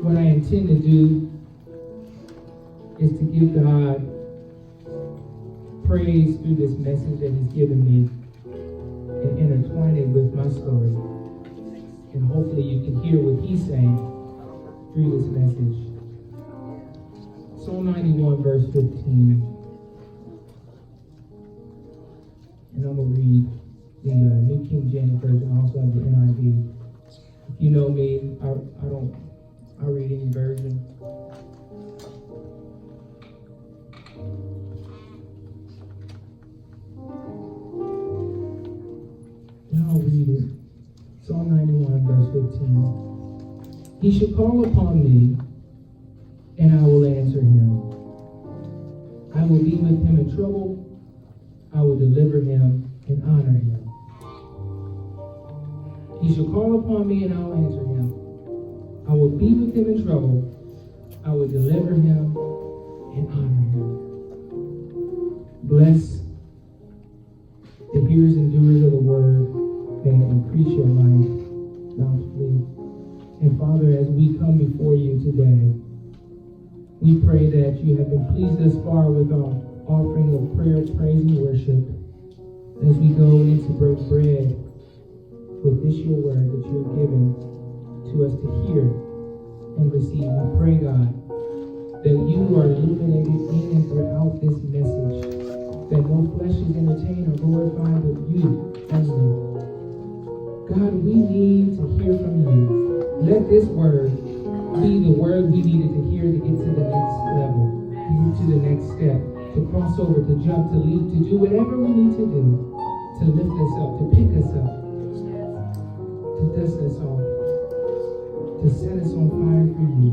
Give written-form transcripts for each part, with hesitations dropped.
what I intend to do is to give God praise through this message that He's given me and intertwine it with my story. And hopefully you can hear what He's saying through this message. Psalm 91, verse 15. And I'm going to read the New King James Version, also have the NIV. If you know me, I read any version. And I'll read it. Psalm 91, verse 15. He shall call upon me, and I will answer him. I will be with him in trouble. I will deliver him and honor him. He shall call upon me, and I will answer him. I will be with him in trouble. I will deliver him and honor him. Bless the hearers and doers of the word. May it increase your life bountifully. And Father, as we come before you today, we pray that you have been pleased thus far with our offering of prayer, praise, and worship. As we go in to break bread with this your word that you have given to us to hear and receive, we pray, God, that you are illuminated in and throughout this message, that no flesh is entertained or glorified but you only. God, we need to hear from you. Let this word be the word we needed to hear to get to the next level, to the next step, to cross over, to jump, to leap, to do whatever we need to do, to lift us up, to pick us up, to dust us off, to set us on fire for you.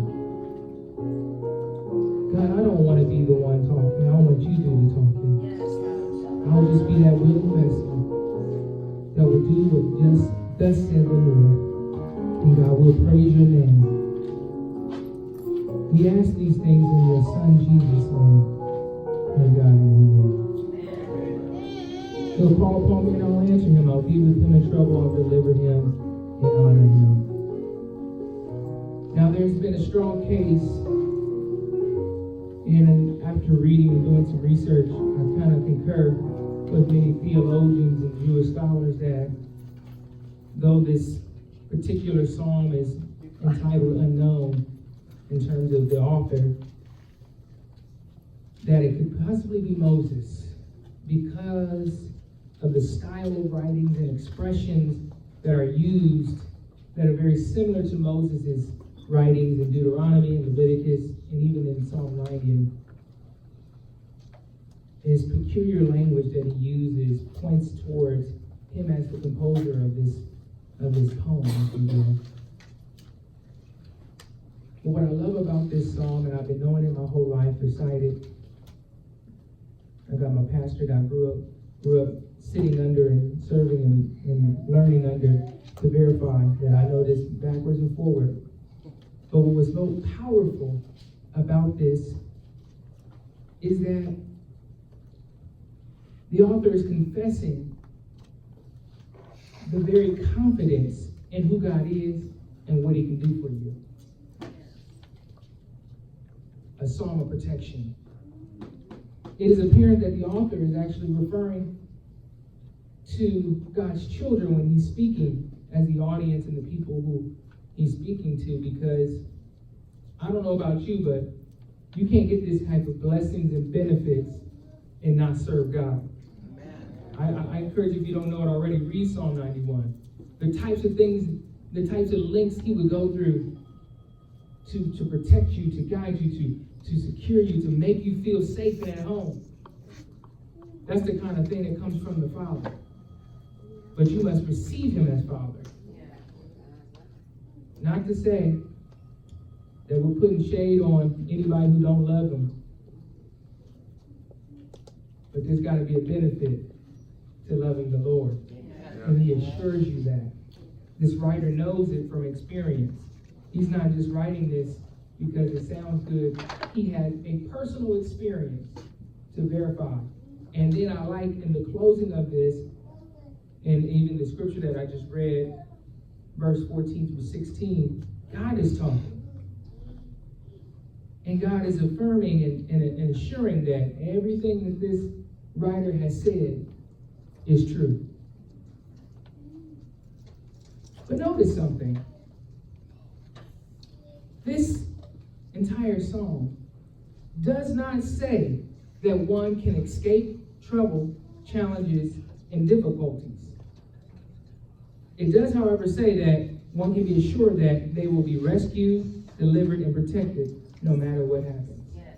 God, I don't want to be the one talking. I want you to do the talking. I'll just be that willing vessel that will do what just thus said the Lord. And God, we'll praise your name. We ask these things in your Son, Jesus' name. And God, amen. He'll call upon me and I'll answer him. I'll be with him in trouble. I'll deliver him and honor him. Now, there's been a strong case, and after reading and doing some research, I kind of concur with many theologians and Jewish scholars that though this particular psalm is entitled Unknown in terms of the author, that it could possibly be Moses because of the style of writings and expressions that are used that are very similar to Moses' writings in Deuteronomy and Leviticus and even in Psalm 90. His peculiar language that he uses points towards him as the composer of this poem, if you will. But what I love about this psalm, and I've been knowing it my whole life, recited. I got my pastor that I grew up sitting under and serving and learning under to verify that I know this backwards and forward. But what was so powerful about this is that the author is confessing the very confidence in who God is and what he can do for you. A psalm of protection. It is apparent that the author is actually referring to God's children when he's speaking as the audience and the people who he's speaking to, because I don't know about you, but you can't get this type of blessings and benefits and not serve God. I encourage you, if you don't know it already, read Psalm 91. The types of things, the types of links he would go through to protect you, to guide you, to secure you, to make you feel safe and at home. That's the kind of thing that comes from the Father. But you must receive him as Father. Not to say that we're putting shade on anybody who don't love him. But there's got to be a benefit to loving the Lord. And he assures you that. This writer knows it from experience. He's not just writing this because it sounds good. He had a personal experience to verify. And then I like in the closing of this, and even the scripture that I just read, verse 14 through 16, God is talking. And God is affirming and assuring that everything that this writer has said is true. But notice something. This entire psalm does not say that one can escape trouble, challenges, and difficulties. It does, however, say that one can be assured that they will be rescued, delivered, and protected no matter what happens. Yes.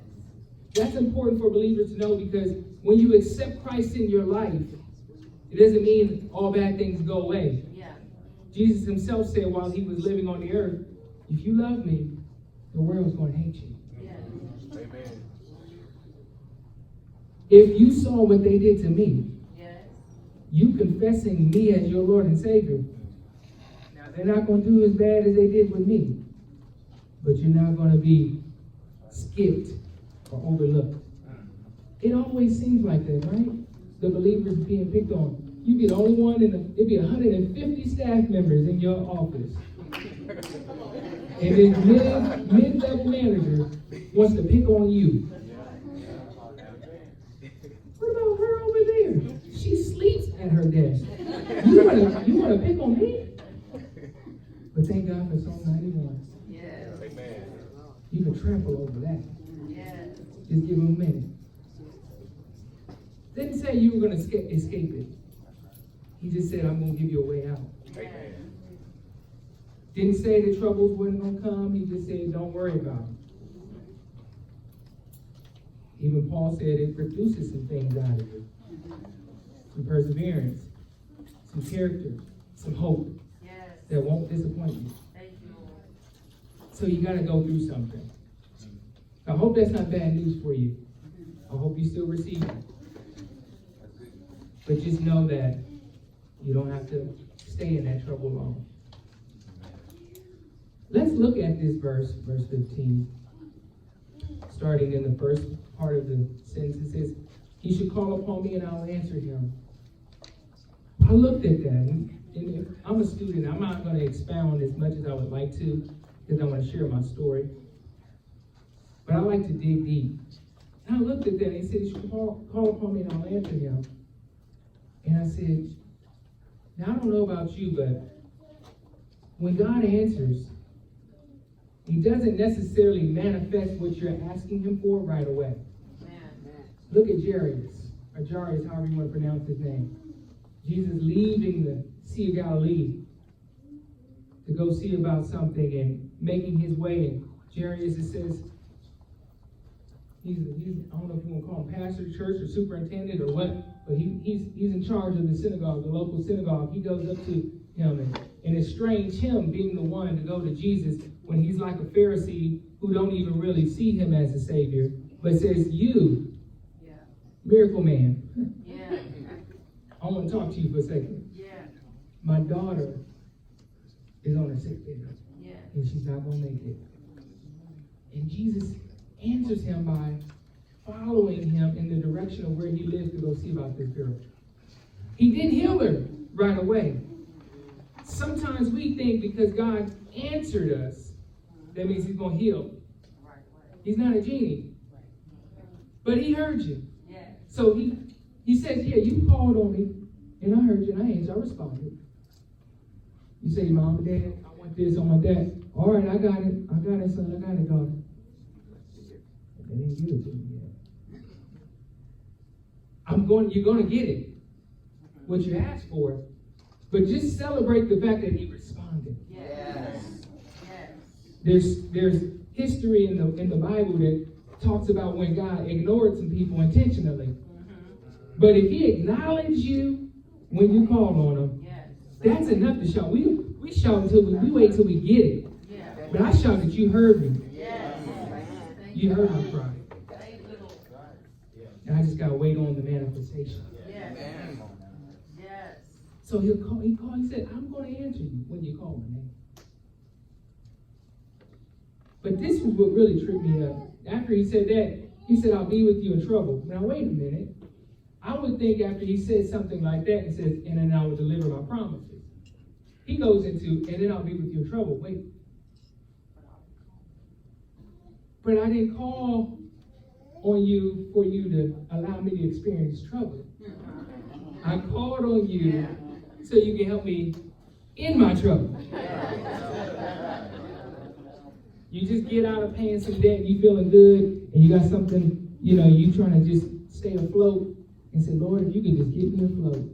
That's important for believers to know, because when you accept Christ in your life, it doesn't mean all bad things go away. Yeah. Jesus himself said while he was living on the earth, if you love me, the world's going to hate you. Yeah. Amen. If you saw what they did to me, yes, you confessing me as your Lord and Savior, now they're not going to do as bad as they did with me, but you're not going to be skipped or overlooked. It always seems like that, right? The believers being picked on. You be the only one it'd be 150 staff members in your office. And this mid-level manager wants to pick on you. What about her over there? She sleeps at her desk. You wanna pick on me? But thank God for Psalm 91. Yes. Amen. You can trample over that. Yes. Just give him a minute. Didn't say you were going to escape it. He just said, I'm going to give you a way out. Amen. Didn't say the troubles weren't going to come. He just said, don't worry about it. Even Paul said it produces some things out of you. Some perseverance, some character, some hope, yes, that won't disappoint you. Thank you. So you got to go through something. I hope that's not bad news for you. I hope you still receive it. But just know that you don't have to stay in that trouble long. Let's look at this verse 15. Starting in the first part of the sentence, it says, he should call upon me and I'll answer him. I looked at that, and I'm a student. I'm not going to expound as much as I would like to, because I want to share my story. But I like to dig deep. And I looked at that, and he said, he should call upon me and I'll answer him. And I said, now I don't know about you, but when God answers, he doesn't necessarily manifest what you're asking him for right away. Amen. Look at Jairus, or Jairus, however you want to pronounce his name. Jesus leaving the Sea of Galilee to go see about something and making his way. And Jairus, it says, he's I don't know if you want to call him pastor of church or superintendent or what, but he's in charge of the synagogue, the local synagogue. He goes up to him, and it's strange him being the one to go to Jesus when he's like a Pharisee who don't even really see him as a savior, but says, you, yeah, miracle man, yeah, I want to talk to you for a second. Yeah. My daughter is on her sick bed, yeah, and she's not going to make it. And Jesus answers him by following him in the direction of where he lives to go see about this girl. He didn't heal her right away. Sometimes we think because God answered us, that means he's going to heal. He's not a genie. But he heard you. So he says, yeah, you called on me, and I heard you, and I answered, I responded. You say, Mom and Dad, I want this, I want that. All right, I got it. I got it, son. I got it, daughter. They didn't give it to me yet. You're going to get it, what you asked for. But just celebrate the fact that he responded. Yes. Yes. There's history in the Bible that talks about when God ignored some people intentionally. Mm-hmm. But if he acknowledged you when you called on him, yes, that's enough to shout. We shout until we wait till we get it. Yeah. But I shout that you heard me. Yes. You heard my cry. And I just gotta wait on the manifestation. Yes. Yes. So he said, I'm going to answer you when you call my name. But this was what really tripped me up. After he said that, he said, I'll be with you in trouble. Now, wait a minute. I would think after he said something like that and says, and then I will deliver my promises. He goes into, and then I'll be with you in trouble. Wait. But I didn't call on you for you to allow me to experience trouble. I called on you so you can help me in my trouble. You just get out of paying some debt, you feeling good, and you got something, you trying to just stay afloat, and say, Lord, if you can just get me afloat.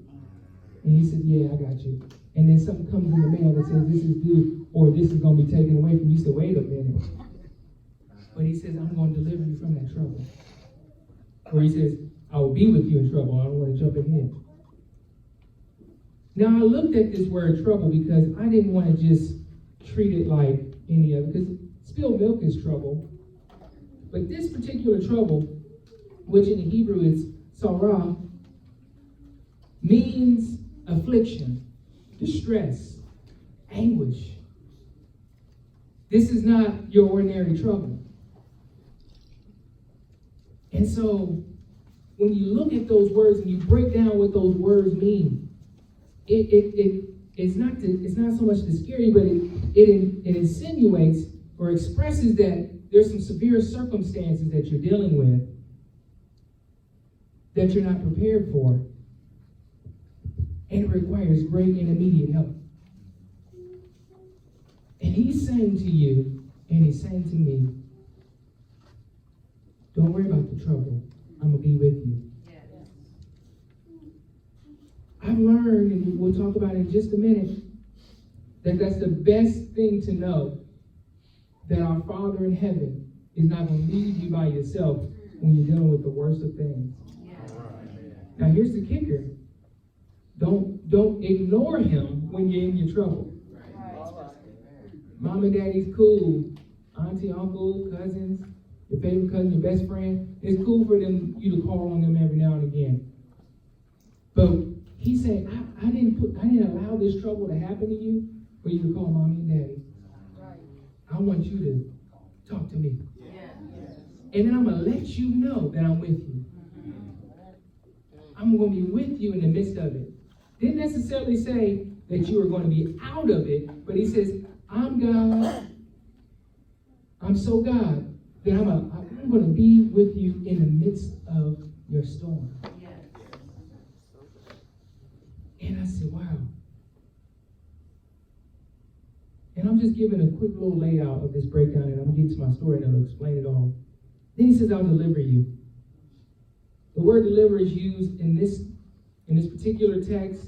And he said, yeah, I got you. And then something comes in the mail that says this is due, or this is going to be taken away from you. You say, wait a minute. But he says, I'm going to deliver you from that trouble. Or he says, I will be with you in trouble. I don't want to jump ahead. Now, I looked at this word trouble because I didn't want to just treat it like any other, because spilled milk is trouble. But this particular trouble, which in the Hebrew is sarah, means affliction, distress, anguish. This is not your ordinary trouble. And so, when you look at those words and you break down what those words mean, it's not so much to scare you, but it insinuates or expresses that there's some severe circumstances that you're dealing with that you're not prepared for, and it requires great and immediate help. And he's saying to you, and he's saying to me, don't worry about the trouble. I'm going to be with you. I've learned, and we'll talk about it in just a minute, that that's the best thing to know, that our Father in heaven is not going to leave you by yourself when you're dealing with the worst of things. Now here's the kicker. Don't ignore him when you're in your trouble. Mom and daddy's cool. Auntie, uncle, cousins, your favorite cousin, your best friend. It's cool for you to call on them every now and again. But he's saying, I didn't allow this trouble to happen to you for you to call mommy and daddy. I want you to talk to me. And then I'm going to let you know that I'm with you. I'm going to be with you in the midst of it. Didn't necessarily say that you are going to be out of it, but he says, I'm God. I'm so God that I'm going to be with you in the midst of your storm. And I said, wow. And I'm just giving a quick little layout of this breakdown, and I'm going to get to my story, and I'll explain it all. Then he says, I'll deliver you. The word deliver is used in this particular text,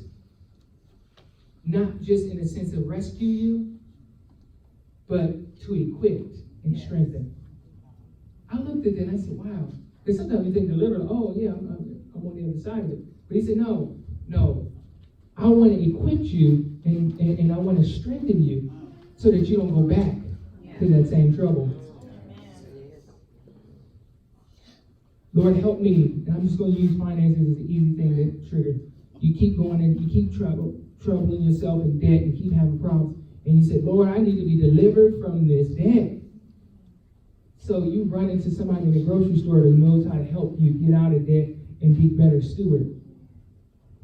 not just in the sense of rescue you, but to equip and strengthen. I looked at that and I said, wow. Because sometimes we think deliver, oh yeah, I'm on the other side of it. But he said, no. I want to equip you and I want to strengthen you so that you don't go back to that same trouble. Lord, help me. And I'm just going to use finances as the easy thing to trigger. You keep going and you keep troubling yourself in debt and keep having problems. And you said, Lord, I need to be delivered from this debt. So you run into somebody in the grocery store who knows how to help you get out of debt and be a better steward.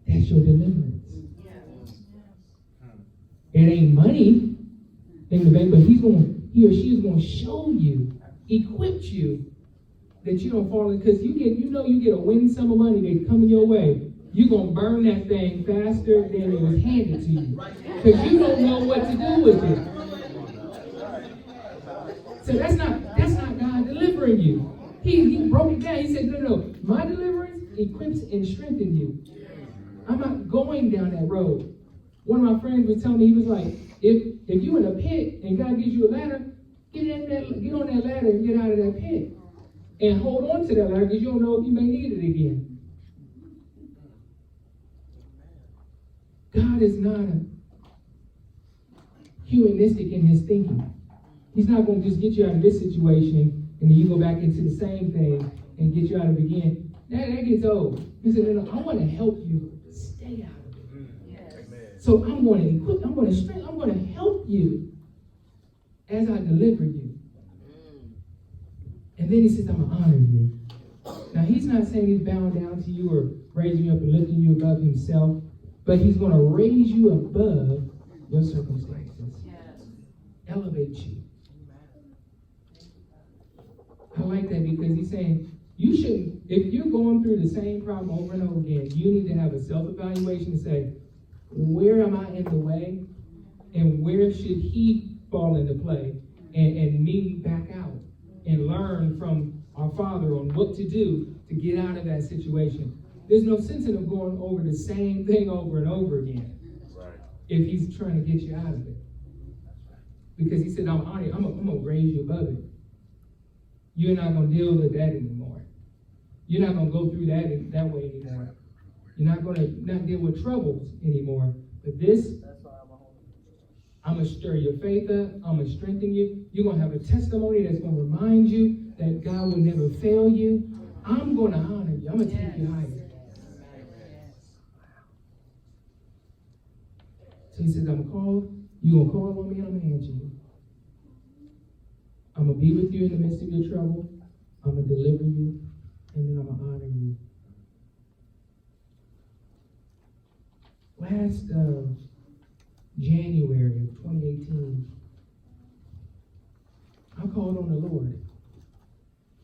That's your deliverance. It ain't money in the bank, but he or she is going to show you, equip you, that you don't fall in, because you get a winning sum of money that's coming your way. You're going to burn that thing faster than it was handed to you. Because you don't know what to do with it. So that's not God delivering you. He broke it down. He said, no. My deliverance equips and strengthens you. I'm not going down that road. One of my friends was telling me, he was like, if you're in a pit and God gives you a ladder, get on that ladder and get out of that pit. And hold on to that ladder because you don't know if you may need it again. God is not humanistic in his thinking. He's not going to just get you out of this situation and then you go back into the same thing and get you out of it again. That gets old. He said, no, I want to help you stay out of it. Yes. So I'm going to equip, I'm going to strengthen, I'm going to help you as I deliver you. And then he says, I'm going to honor you. Now, he's not saying he's bowing down to you or raising you up and lifting you above himself, but he's going to raise you above your circumstances. Yes. Elevate you. like that because he's saying, you shouldn't, if you're going through the same problem over and over again, you need to have a self-evaluation and say, where am I in the way? And where should he fall into play? And me back out and learn from our Father on what to do to get out of that situation. There's no sense in him going over the same thing over and over again. Right. If he's trying to get you out of it. Because he said, I'm going to raise you above it. You're not going to deal with that anymore. You're not going to go through that way anymore. You're not going to not deal with troubles anymore. But this, I'm going to stir your faith up. I'm going to strengthen you. You're going to have a testimony that's going to remind you that God will never fail you. I'm going to honor you. I'm going to take you higher. So he says, you're going to call on me and I'm going to answer you. I'm going to be with you in the midst of your trouble. I'm going to deliver you. And then I'm going to honor you. Last January of 2018, I called on the Lord.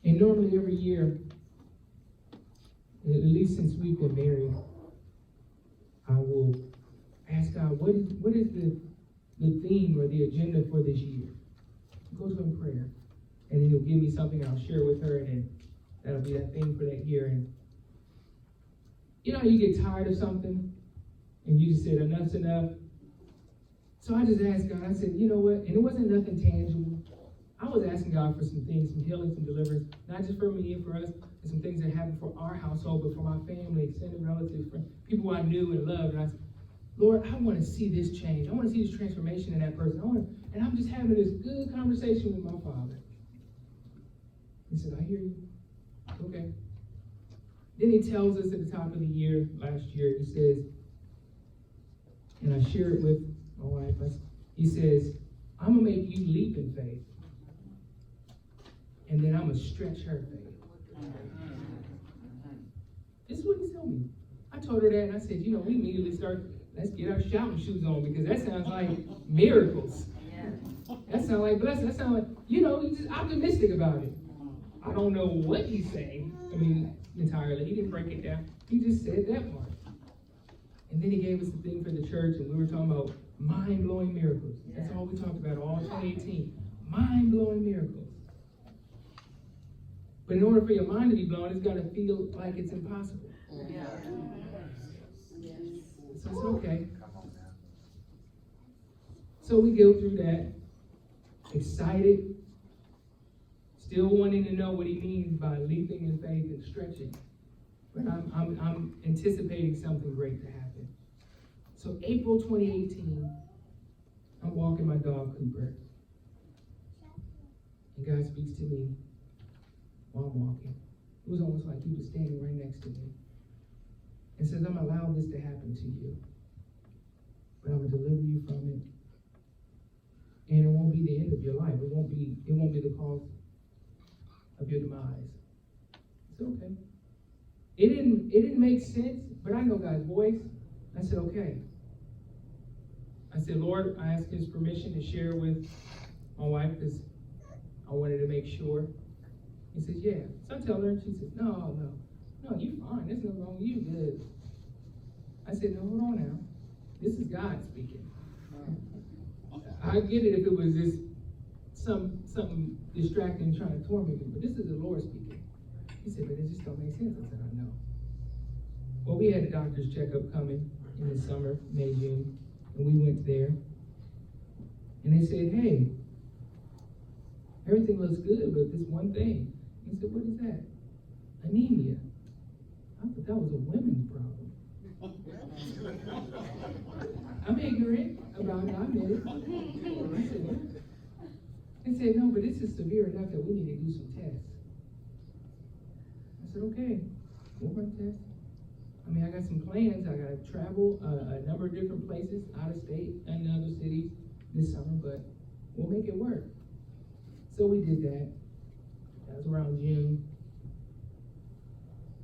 And normally every year, at least since we've been married, I will ask God, what is the theme or the agenda for this year? Go to him in prayer. And then he'll give me something, I'll share with her, and then that'll be that thing for that year. And you know how you get tired of something, and you just said, enough's enough? So I just asked God, I said, you know what? And it wasn't nothing tangible. I was asking God for some things, some healing, some deliverance, not just for me and for us, and some things that happened for our household, but for my family, extended relatives, friends, people I knew and loved. And I said, Lord, I want to see this change. I want to see this transformation in that person. And I'm just having this good conversation with my Father. He said, I hear you. Okay. Then he tells us at the top of the year, last year, he says, and I share it with my wife, he says, I'm going to make you leap in faith. And then I'm going to stretch her faith. This is what he told me. I told her that, and I said, you know, we immediately let's get our shouting shoes on, because that sounds like miracles. That sounds like blessing. That sounds like, you know, he's just optimistic about it. I don't know what he's saying, entirely. He didn't break it down. He just said that part. And then he gave us the thing for the church, and we were talking about mind-blowing miracles. That's all we talked about all 2018. Mind-blowing miracles. But in order for your mind to be blown, it's got to feel like it's impossible. Yeah. So it's okay. So we go through that, excited, still wanting to know what he means by leaping in faith and stretching. But I'm anticipating something great to happen. So April 2018, I'm walking my dog, Cooper. And God speaks to me while I'm walking. It was almost like he was standing right next to me. And says, I'm allowing this to happen to you. But I'm going to deliver you from it. And it won't be the end of your life. It won't be the cause of your demise. It's okay. It didn't make sense, but I know God's voice. I said, okay. I said, Lord, I asked his permission to share with my wife because I wanted to make sure. He says, yeah. So I tell her, and she says, no, you fine. There's nothing wrong with you. Good. I said, no, hold on now. This is God speaking. I get it if it was just something distracting trying to torment me, but this is the Lord speaking. He said, but it just don't make sense. I said, I know. Well, we had a doctor's checkup coming in the summer, May, June, and we went there. And they said, hey, everything looks good, but this one thing. He said, what is that? Anemia. I thought that was a women's problem. I'm ignorant about it. I admit it. I said, what? They said, no, but this is severe enough that we need to do some tests. I said, okay, we'll run tests. I got some plans. I got to travel a number of different places, out of state and other cities this summer, but we'll make it work. So we did that. That was around June.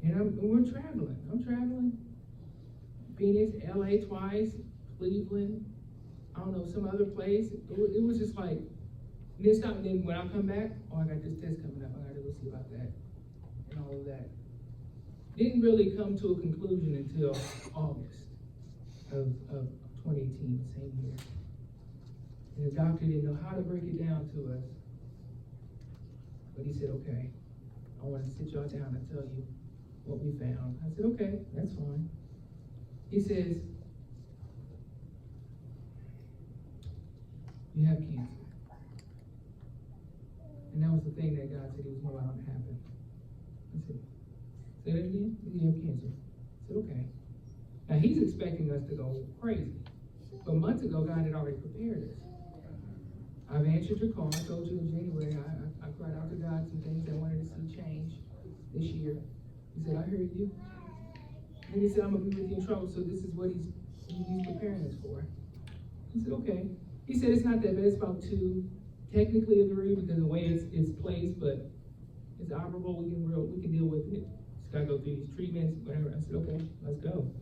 And we're traveling. I'm traveling. Phoenix, LA twice, Cleveland, I don't know, some other place. It was just like, And then stop, and then when I come back, oh, I got this test coming up. I got to go see about that and all of that. Didn't really come to a conclusion until August of 2018, same year. And the doctor didn't know how to break it down to us. But he said, okay, I want to sit y'all down and tell you what we found. I said, okay, that's fine. He says, you have cancer. And that was the thing that God said he was going to allow to happen. I said, say that again? You have cancer. I said, okay. Now he's expecting us to go crazy. But months ago, God had already prepared us. I've answered your call. I told you in January, I cried out to God some things I wanted to see change this year. He said, I heard you. And he said, I'm going to be with you in trouble, so this is what he's preparing us for. He said, okay. He said, it's not that bad. It's about 2, technically 3, because of the way it's placed, but it's operable. We can deal with it. Just got to go through these treatments, whatever. I said, okay, let's go.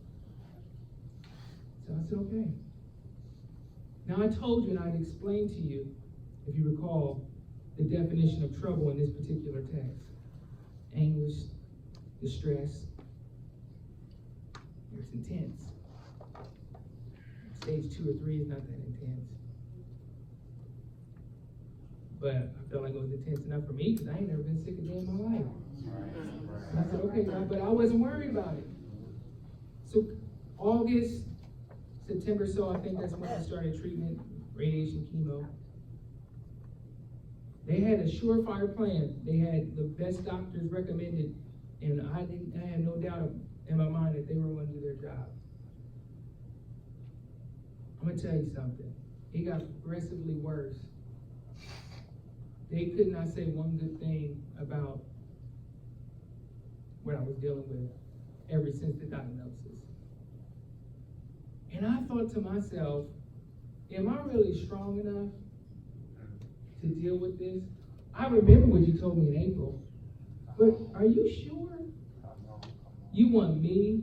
So I said, okay. Now I told you and I'd explained to you, if you recall, the definition of trouble in this particular text. Anguish, distress. It's intense. Stage 2 or 3 is not that intense. But I felt like it was intense enough for me because I ain't never been sick a day in my life. And I said, okay, God, but I wasn't worried about it. So August, September, so I think that's when I started treatment, radiation, chemo. They had a surefire plan. They had the best doctors recommended, and I had no doubt in my mind that they were going to do their job. I'm going to tell you something. It got progressively worse. They could not say one good thing about what I was dealing with ever since the diagnosis. And I thought to myself, am I really strong enough to deal with this? I remember what you told me in April, but are you sure you want me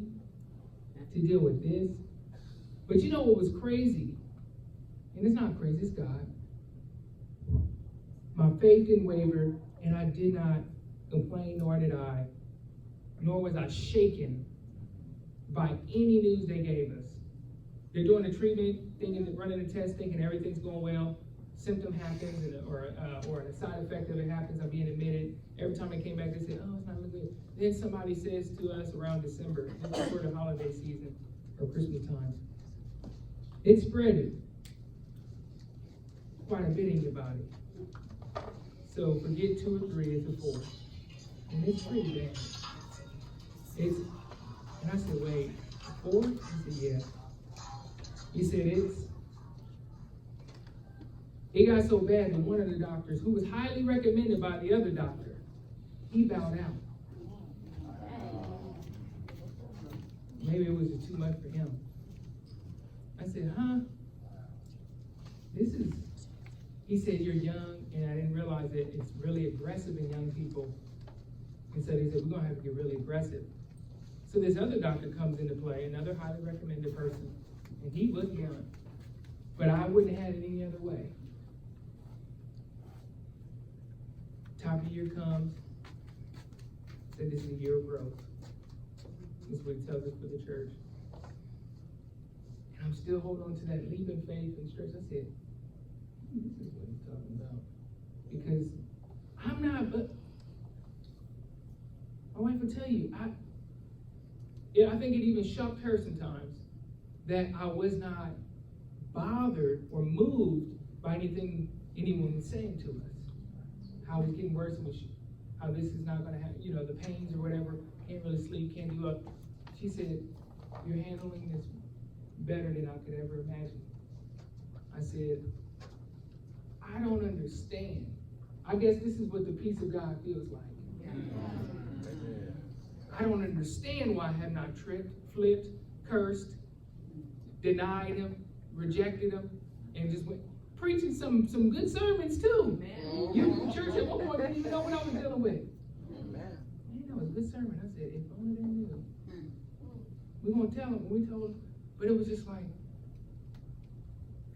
to deal with this? But you know what was crazy? And it's not crazy, it's God. My faith didn't waver, and I did not complain, nor was I shaken by any news they gave us. They're doing the treatment, running the test, thinking everything's going well. Symptom happens, or a side effect of it happens. I'm being admitted. Every time I came back, they said, "Oh, it's not looking good." Then somebody says to us around December, just before the holiday season or Christmas time, it's spreading quite a bit in your body. So forget 2 or 3, it's a 4, and it's pretty bad. And I said, "Wait, 4?" He said, "Yeah." He said, it got so bad that one of the doctors, who was highly recommended by the other doctor, he bowed out. Maybe it was just too much for him. I said, huh? He said, you're young, and I didn't realize that it's really aggressive in young people. And so he said, we're going to have to get really aggressive. So this other doctor comes into play, another highly recommended person, and he was young. But I wouldn't have had it any other way. Top of the year comes, said this is a year of growth. This is what he tells us for the church. And I'm still holding on to that leap in faith and stretch. I said, this is what he's talking about. Because I'm not, but my wife will tell you, I think it even shocked her sometimes that I was not bothered or moved by anything anyone was saying to us. How it's getting worse, and how this is not going to happen, the pains or whatever, can't really sleep, can't do it. She said, you're handling this better than I could ever imagine. I said, I don't understand. I guess this is what the peace of God feels like. Yeah. I don't understand why I have not tripped, flipped, cursed, denied him, rejected him, and just went preaching some good sermons too. Man. You church at one point didn't even know what I was dealing with. Man, that was a good sermon. I said, if only they knew. We won't tell them. We told them, but it was just like,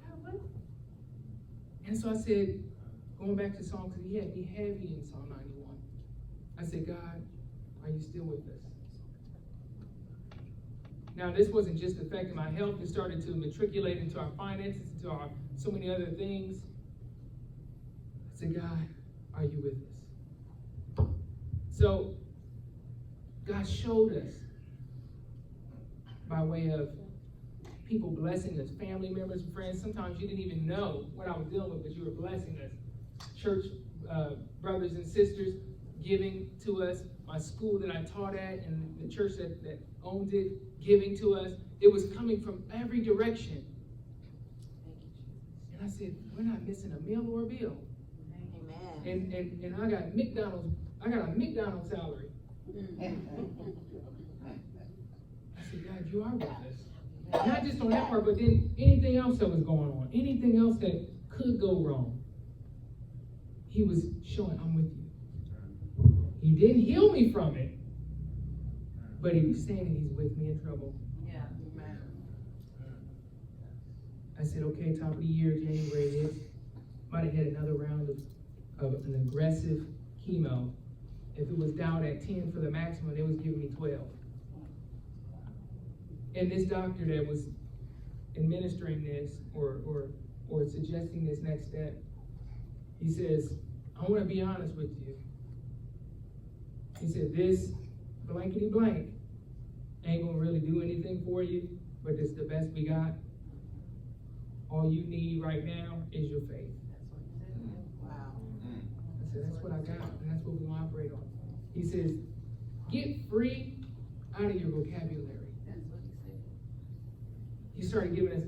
God, what? And so I said, going back to Psalm, because he had me heavy in Psalm 91. I said, God, are you still with us? Now, this wasn't just affecting my health. It started to matriculate into our finances, into our so many other things. I said, God, are you with us? So, God showed us by way of people blessing us, family members, friends. Sometimes you didn't even know what I was dealing with, but you were blessing us. Church brothers and sisters giving to us. My school that I taught at and the church that owned it giving to us. It was coming from every direction. And I said, we're not missing a meal or a bill. Amen. And I got a McDonald's salary. I said, God, you are with us. Not just on that part, but then anything else that was going on, anything else that could go wrong, he was showing, I'm with you. He didn't heal me from it, but he was saying that he's with me in trouble. Yeah. I said, okay, top of the year, January it is. Might have had another round of an aggressive chemo. If it was down at 10 for the maximum, they was giving me 12. And this doctor that was administering this or suggesting this next step, he says, I want to be honest with you. He said, this blankety blank ain't going to really do anything for you, but it's the best we got. All you need right now is your faith. Wow. I said, that's what I got, and that's what we're going to operate on. He says, get free out of your vocabulary. That's what he said. He started giving us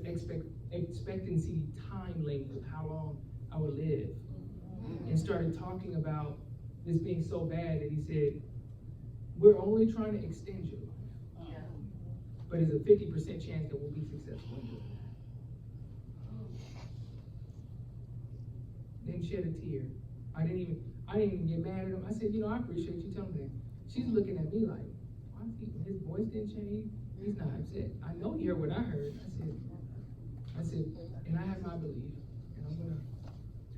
expectancy time length of how long I would live. And started talking about this being so bad that he said, we're only trying to extend your life. Yeah. But there's a 50% chance that we'll be successful in doing that. Didn't shed a tear. I didn't even get mad at him. I said, I appreciate you telling me that. She's looking at me like, why is his voice didn't change? He's not upset. I know he heard what I heard. I said, and I have my belief, and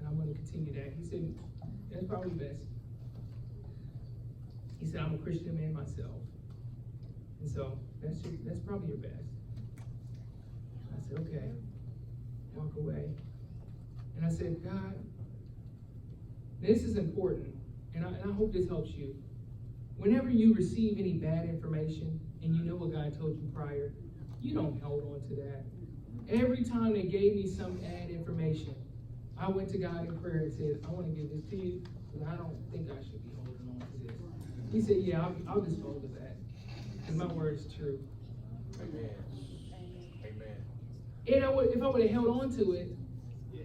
I'm gonna continue that. He said, that's probably best. He said, I'm a Christian man myself. And so that's probably your best. I said, okay. Walk away. And I said, God, this is important, and I hope this helps you. Whenever you receive any bad information, and you know what God told you prior, you don't hold on to that. Every time they gave me some bad information, I went to God in prayer and said, I want to give this to you, but I don't think I should be holding on to this. He said, yeah, I'll dispose of that, because my word is true. Amen. And if I would have held on to it,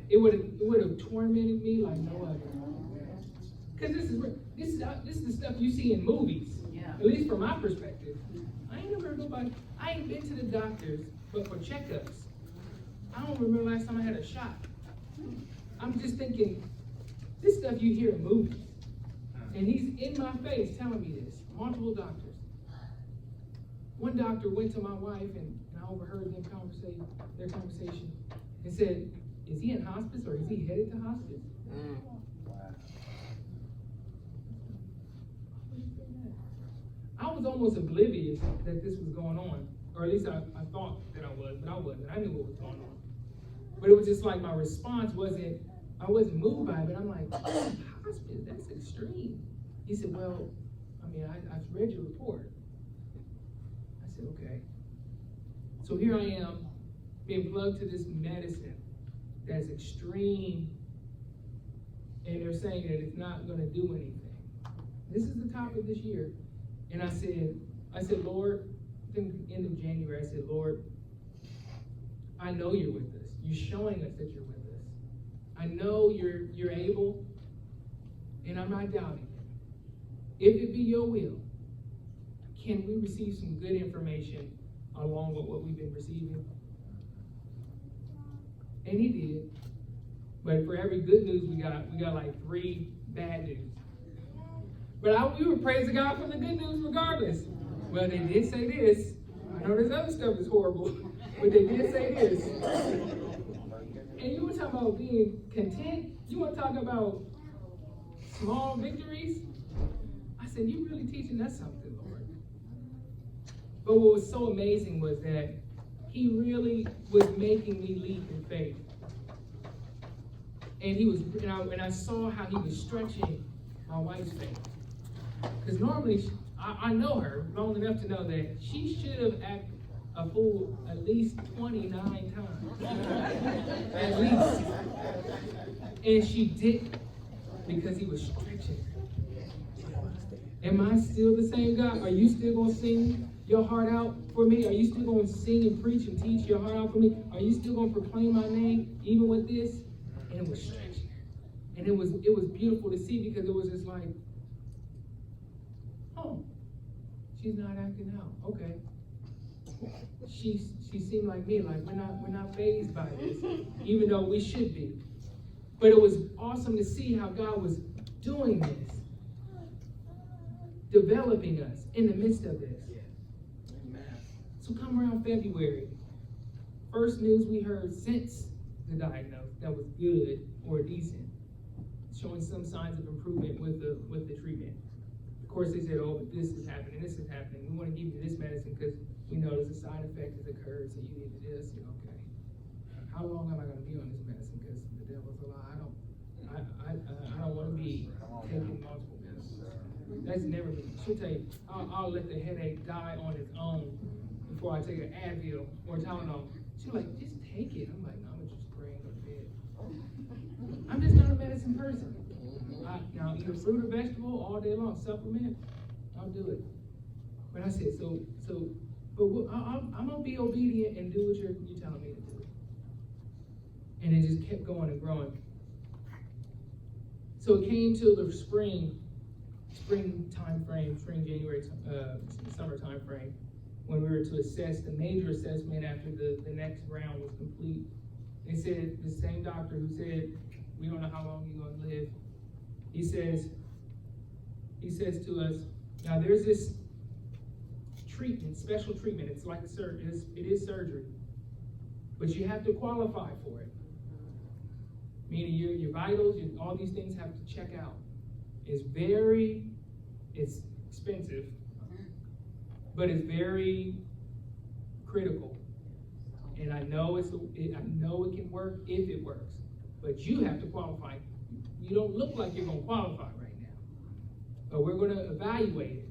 it would have tormented me like no other. Because this is the stuff you see in movies. Yeah. At least from my perspective. I ain't been to the doctors, but for checkups. I don't remember last time I had a shot. I'm just thinking, this stuff you hear in movies. And he's in my face telling me this. Multiple doctors. One doctor went to my wife and I overheard their conversation and said, is he in hospice or is he headed to hospice? I was almost oblivious that this was going on, or at least I thought that I was, but I wasn't. I knew what was going on. But it was just like my response I wasn't moved by it, but I'm like, hospice, that's extreme. He said, well, I've read your report. I said, okay. So here I am, being plugged to this medicine that's extreme, and they're saying that it's not going to do anything. This is the top of this year. And I said, Lord, I think end of January, I said, Lord, I know you're with us. You're showing us that you're with us. I know you're able, and I'm not doubting it. If it be your will, can we receive some good information along with what we've been receiving? And he did. But for every good news we got like 3 bad news. But we were praising God for the good news regardless. Well, they did say this. I know this other stuff is horrible, but they did say this. And you were talking about being content. You want to talk about small victories. I said, you're really teaching us something, Lord. But what was so amazing was that he really was making me leap in faith. And I saw how he was stretching my wife's faith. Because normally, I know her long enough to know that she should have acted a fool at least 29 times. At least. And she didn't, because he was stretching her. Am I still the same God? Are you still going to sing your heart out for me? Are you still going to sing and preach and teach your heart out for me? Are you still going to proclaim my name even with this? And it was stretching her. And it was beautiful to see, because it was just like, oh, she's not acting out. Okay. She seemed like me, like we're not fazed by this, even though we should be. But it was awesome to see how God was doing this, developing us in the midst of this. So come around February, first news we heard since the diagnosis that was good or decent, showing some signs of improvement with the treatment. Of course, they said, oh, but this is happening, we want to give you this medicine because we know there's a side effect that's occurred, so you need to do this. Okay. How long am I going to be on this medicine? Because the devil's a lie. I don't want to be taking multiple medicines. That's never been. She'll tell you, I'll let the headache die on its own before I take an Advil or Tylenol. She's like, just take it. I'm like, no, I'm just pray and go to bed. I'm just not a medicine person. Now, eat a fruit or vegetable all day long, supplement, I'll do it. But I said, I'm going to be obedient and do what you're telling me to do. And it just kept going and growing. So it came to the spring time frame, January, summer time frame, when we were to assess the major assessment after the next round was complete. They said, the same doctor who said, we don't know how long you're going to live, he says to us, now there's this treatment, special treatment. It's like it is surgery, but you have to qualify for it. Meaning your vitals, all these things have to check out. It's expensive, but it's very critical. And I know it can work if it works, but you have to qualify. You don't look like you're going to qualify right now, but we're going to evaluate it.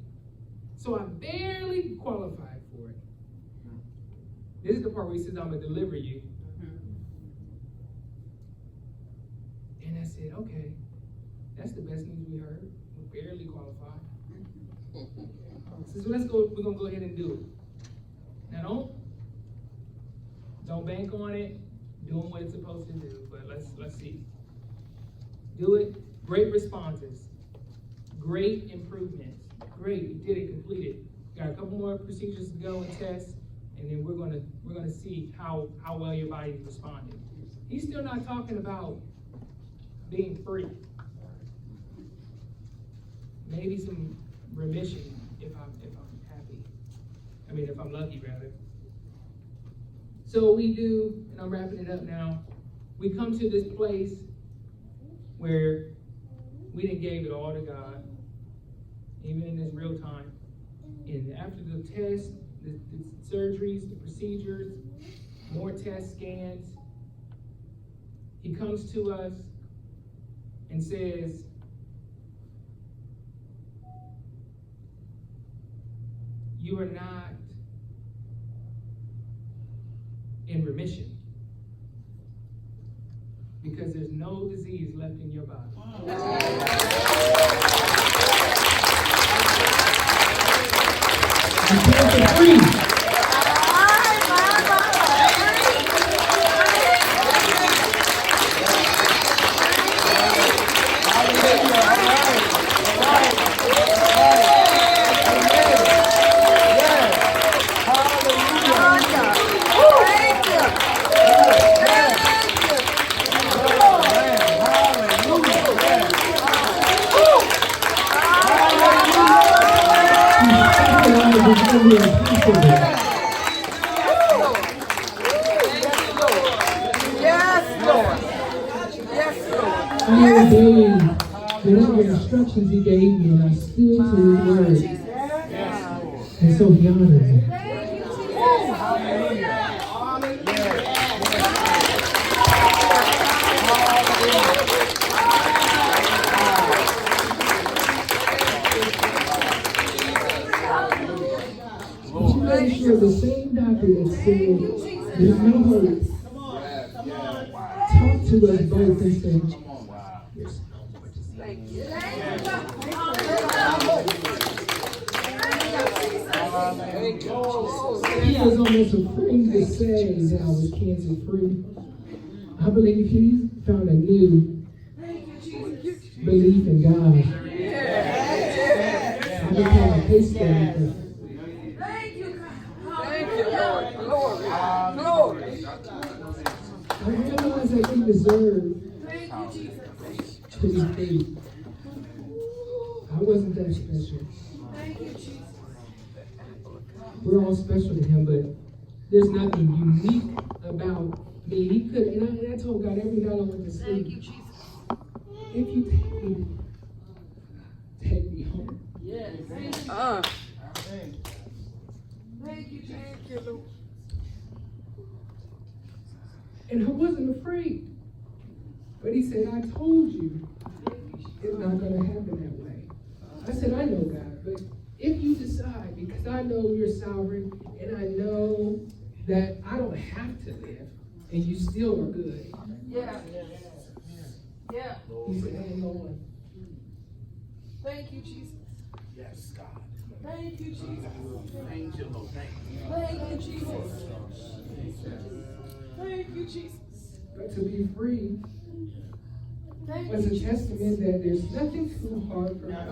So I barely qualified for it. This is the part where he says, I'm going to deliver you. And I said, okay, that's the best news we heard. We barely qualified. So let's go, we're going to go ahead and do it. Now don't bank on it doing what it's supposed to do, but let's see. Do it. Great responses. Great improvements. Great, you did it, completed. Got a couple more procedures to go and test, and then we're gonna see how well your body is responding. He's still not talking about being free. Maybe some remission if I'm happy. If I'm lucky, rather. So we do, and I'm wrapping it up now. We come to this place where we done gave it all to God, even in this real time. And after the tests, the surgeries, the procedures, more test scans, he comes to us and says, you are not in remission, because there's no disease left in your body. You can't get free. Whatever instructions he gave me, and I stood to his word. And so he honored me. But you make sure the same doctor that said there's no hope talk to us both and say, there's no more disease. He was almost afraid to say that I was cancer free. I believe he found a new belief in God. I became a case study for him. I realized that he deserved to be free. I wasn't that special. We're all special to him, but there's nothing unique about me. He could, and I told God every night I went to sleep, if you take me home. Yes. Thank you, Lord. And I wasn't afraid. But he said, I told you it's not going to happen that way. I said, I know, God, but if you decide, because I know you're sovereign, and I know that I don't have to live, and you still are good. Yeah. Yeah. He said, hang on. Thank you, Jesus. Yes, God. Thank you, Jesus. Thank you, Lord. Thank you, Jesus. Thank you, Jesus. But to be free was a testament that there's nothing too hard for God.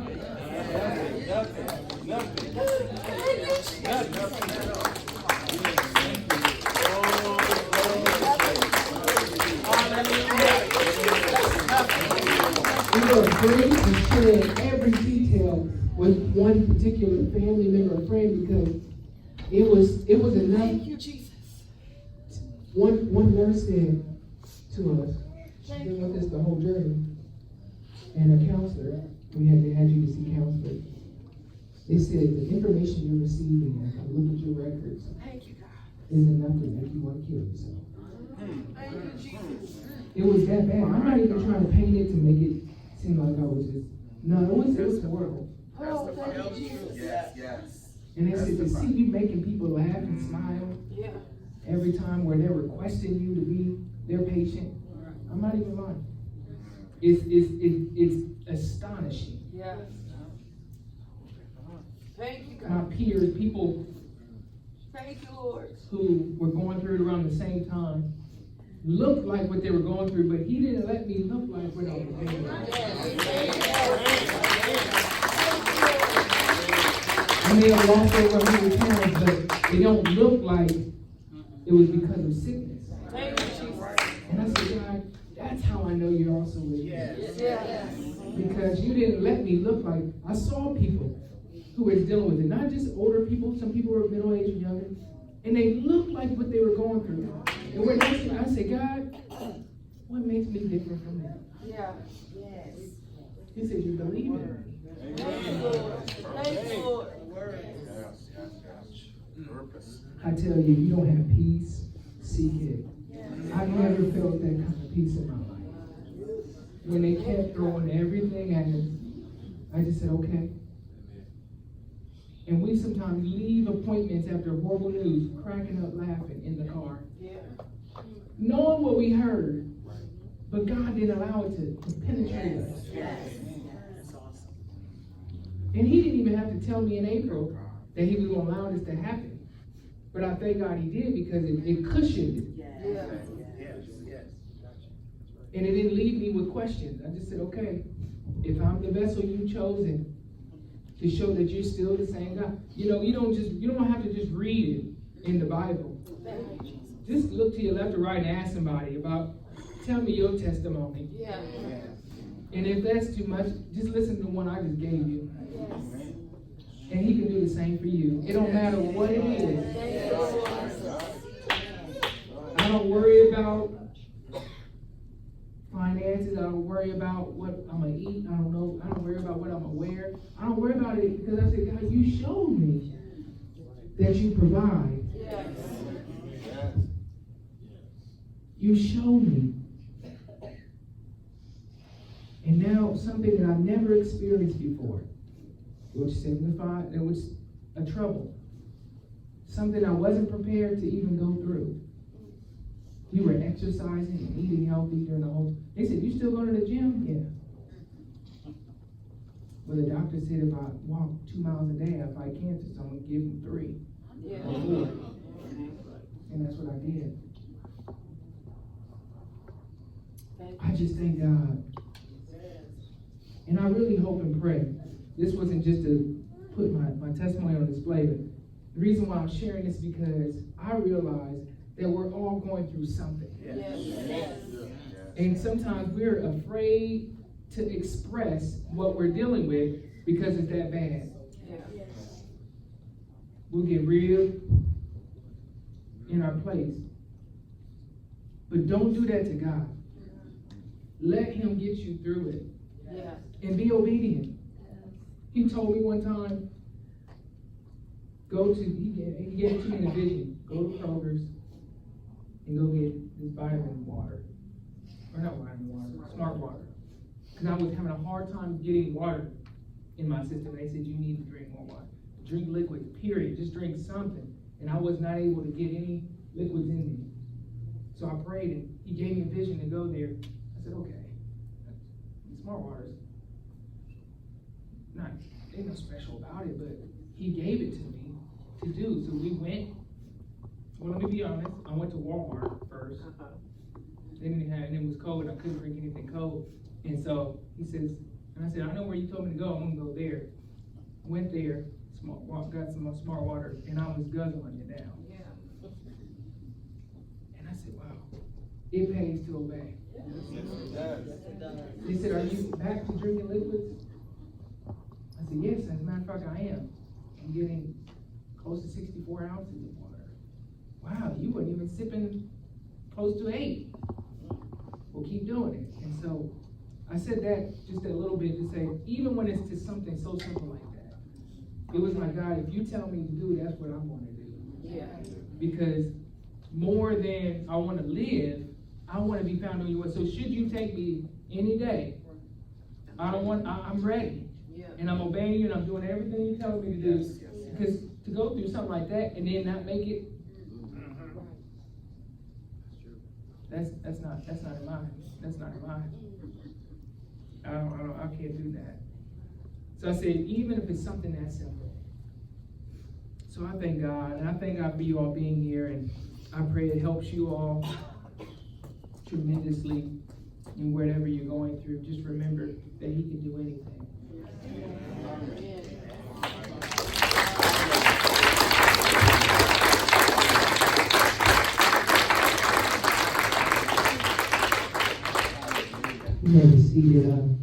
Nothing. We were afraid to share every detail with one particular family member or friend because it was enough. Thank you, Jesus. One nurse said to us, she's been with us the whole journey, and a counselor, they had you to see counselors. They said the information you're receiving, if I look at your records, is enough to make you want to kill yourself. It was that bad. I'm not even trying to paint it to make it seem like I was just, no, it was horrible. Oh, thank you, Jesus. Yes. And they said to see you making people laugh and smile every time where they're requesting you to be their patient. I'm not even lying. It's astonishing. Yes. Thank you, God. My peers, people thank you, Lord, who were going through it around the same time, looked like what they were going through, but he didn't let me look like what I was going through. I may have lost over 100 pounds, but it don't look like it was because of sickness. And I said, God, that's how I know you're also with me. Because you didn't let me look like, I saw people who were dealing with it, not just older people, some people were middle-aged and younger, and they looked like what they were going through. And when I said, God, what makes me different from them? Yeah. Yes. He said, you believe in me. Thank you, Lord. Thank you, Lord. Purpose. I tell you, you don't have peace, seek it. I've never felt that kind of peace in my life. When they kept throwing everything at us, I just said, okay. And we sometimes leave appointments after horrible news, cracking up laughing in the car. Knowing what we heard, but God didn't allow it to penetrate us. And he didn't even have to tell me in April that he was going to allow this to happen. But I thank God he did because it cushioned it. And it didn't leave me with questions. I just said, okay, if I'm the vessel you've chosen to show that you're still the same God, you don't have to just read it in the Bible. Just look to your left or right and ask somebody tell me your testimony. Yeah. And if that's too much, just listen to the one I just gave you. And he can do the same for you. It don't matter what it is. I don't worry about finances. I don't worry about what I'm going to eat. I don't worry about what I'm going to wear. I don't worry about it because I said, God, you showed me that you provide. Yes. You showed me. And now something that I've never experienced before, which signified there was a trouble. Something I wasn't prepared to even go through. We were exercising and eating healthy during the whole. They said, "You still go to the gym?" Yeah. Well, the doctor said if I walk 2 miles a day, I fight cancer, so I'm going to give him 3 or 4. And that's what I did. I just thank God. And I really hope and pray. This wasn't just to put my testimony on display, but the reason why I'm sharing this because I realize that we're all going through something. Yes. And sometimes we're afraid to express what we're dealing with because it's that bad. We'll get real in our place. But don't do that to God. Let him get you through it. And be obedient. He told me one time, he gave it to me in a vision. Go to Kroger's and go get this vitamin water. Or not vitamin water, smart water. Because I was having a hard time getting water in my system. They said, you need to drink more water. Drink liquids, period. Just drink something. And I was not able to get any liquids in me. So I prayed and he gave me a vision to go there. I said, okay. Smart water's ain't no special about it, but he gave it to me to do. So we went. Well, let me be honest. I went to Walmart first. And it was cold. I couldn't drink anything cold. And so he says, and I said, I know where you told me to go. I'm gonna go there. Went there, got some smart water, and I was guzzling it down. Yeah. And I said, wow, it pays to obey. He said, are you back to drinking liquids? I said, yes, as a matter of fact, I am. I'm getting close to 64 ounces of water. Wow, you weren't even sipping close to 8. Well, keep doing it. And so I said that just a little bit to say, even when it's just something so simple like that, it was like, God, if you tell me to do it, that's what I'm going to do. Yeah. Because more than I want to live, I want to be found on your way. So should you take me any day, I'm ready. Yeah. And I'm obeying you and I'm doing everything you tell me to do. Yes. Because to go through something like that and then not make it, that's not in mine. That's not in mine. I can't do that. So I said, even if it's something that simple. So I thank God, and I thank God for you all being here, and I pray it helps you all tremendously in whatever you're going through. Just remember that he can do anything. You may be seated.